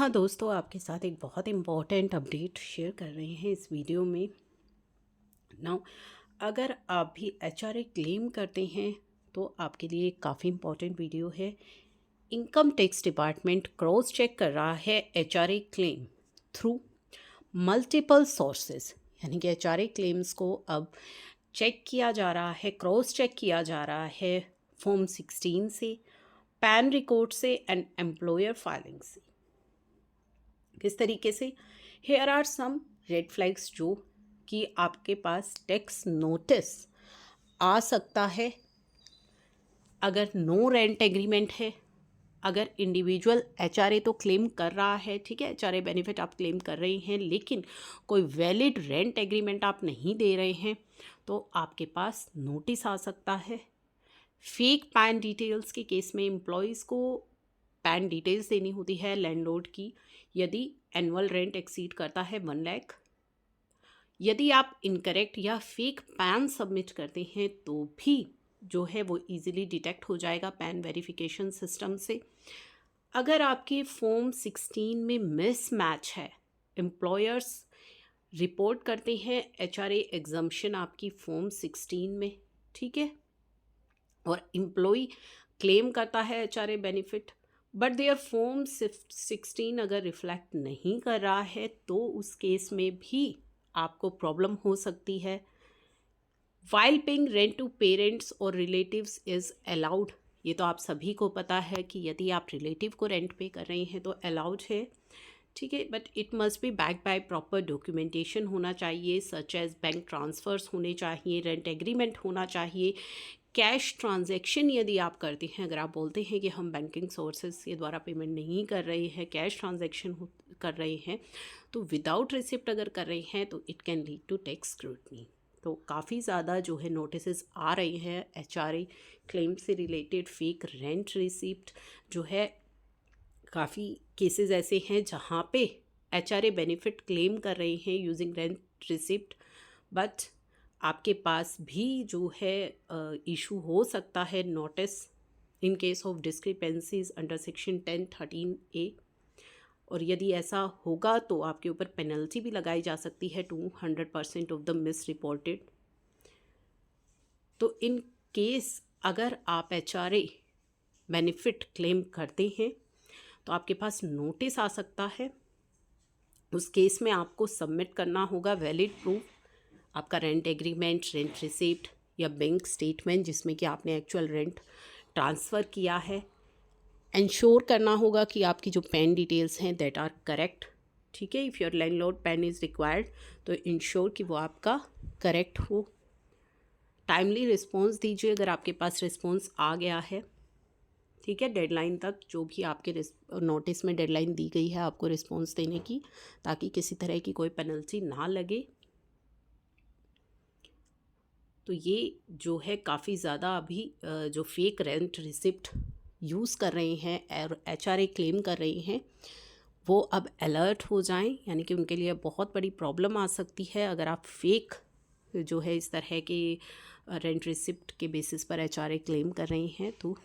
हाँ दोस्तों, आपके साथ एक बहुत इम्पॉर्टेंट अपडेट शेयर कर रहे हैं इस वीडियो में। नाउ, अगर आप भी एचआरए क्लेम करते हैं तो आपके लिए एक काफ़ी इम्पॉर्टेंट वीडियो है। Income tax department cross check कर रहा है HRA claim through multiple sources, यानी कि एचआरए क्लेम्स को अब चेक किया जा रहा है, क्रॉस चेक किया जा रहा है फॉर्म 16 से, पैन रिकॉर्ड से एंड एम्प्लॉयर फाइलिंग से। किस तरीके से? Here are some red flags जो कि आपके पास टैक्स नोटिस आ सकता है अगर नो रेंट एग्रीमेंट है, अगर इंडिविजुअल एचआरए तो क्लेम कर रहा है, ठीक है, एचआरए बेनिफिट आप क्लेम कर रही हैं, लेकिन कोई वैलिड रेंट एग्रीमेंट आप नहीं दे रहे हैं तो आपके पास नोटिस आ सकता है। फेक पैन डिटेल्स के केस में एम्प्लॉयज़ को पैन डिटेल्स देनी होती है लैंडलॉर्ड की, यदि एनुअल रेंट एक्सीड करता है 1 लाख। यदि आप इनकरेक्ट या फेक पैन सबमिट करते हैं तो भी जो है वो इजीली डिटेक्ट हो जाएगा पैन वेरिफिकेशन सिस्टम से। अगर आपके फॉर्म 16 में मिसमैच है, एम्प्लॉयर्स रिपोर्ट करते हैं एचआरए एग्जम्पशन आपकी फॉर्म 16 में, ठीक है, और एम्प्लॉय क्लेम करता है HRA benefit but there form 16 अगर रिफ्लेक्ट नहीं कर रहा है तो उस केस में भी आपको प्रॉब्लम हो सकती है। While paying rent to parents और रिलेटिव्स इज़ अलाउड, ये तो आप सभी को पता है कि यदि आप रिलेटिव को रेंट पे कर रहे हैं तो अलाउड है, ठीक है, but it must be back by proper documentation होना चाहिए, सच एज बैंक ट्रांसफ़र्स होने चाहिए, रेंट एग्रीमेंट होना चाहिए। कैश ट्रांजैक्शन यदि आप करते हैं, अगर आप बोलते हैं कि हम बैंकिंग सोर्सेज के द्वारा पेमेंट नहीं कर रहे हैं, कैश ट्रांजैक्शन कर रहे हैं, तो विदाउट रिसिप्ट अगर कर रहे हैं तो it can lead to tax scrutiny. तो काफ़ी ज़्यादा जो है नोटिस आ रहे हैं एचआरए क्लेम से रिलेटेड। फेक रेंट रिसिप्ट जो है, काफ़ी केसेस ऐसे हैं जहाँ पे एचआरए बेनिफिट क्लेम कर रहे हैं यूजिंग रेंट रिसिप्ट, बट आपके पास भी जो है इशू हो सकता है notice in case of discrepancies under section 1013A। और यदि ऐसा होगा तो आपके ऊपर पेनल्टी भी लगाई जा सकती है 200% ऑफ द मिस रिपोर्टेड। तो इन केस अगर आप एचआरए बेनिफिट क्लेम करते हैं तो आपके पास नोटिस आ सकता है। उस केस में आपको सबमिट करना होगा वैलिड प्रूफ, आपका रेंट एग्रीमेंट, रेंट रिसिप्ट या बैंक स्टेटमेंट जिसमें कि आपने एक्चुअल रेंट ट्रांसफ़र किया है। इंश्योर करना होगा कि आपकी जो पैन डिटेल्स हैं दैट आर करेक्ट, ठीक है। If your landlord pan is required तो इंश्योर कि वो आपका करेक्ट हो। टाइमली रिस्पॉन्स दीजिए अगर आपके पास रिस्पॉन्स आ गया है, ठीक है, डेडलाइन तक, जो भी आपके नोटिस में डेडलाइन दी गई है आपको रिस्पॉन्स देने की, ताकि किसी तरह की कोई पेनल्टी ना लगे। तो ये जो है काफ़ी ज़्यादा अभी जो फेक रेंट रिसिप्ट यूज़ कर रहे हैं और एचआरए क्लेम कर रहे हैं वो अब अलर्ट हो जाएं, यानी कि उनके लिए बहुत बड़ी प्रॉब्लम आ सकती है अगर आप फेक जो है इस तरह के रेंट रिसिप्ट के बेसिस पर एचआरए क्लेम कर रहे हैं तो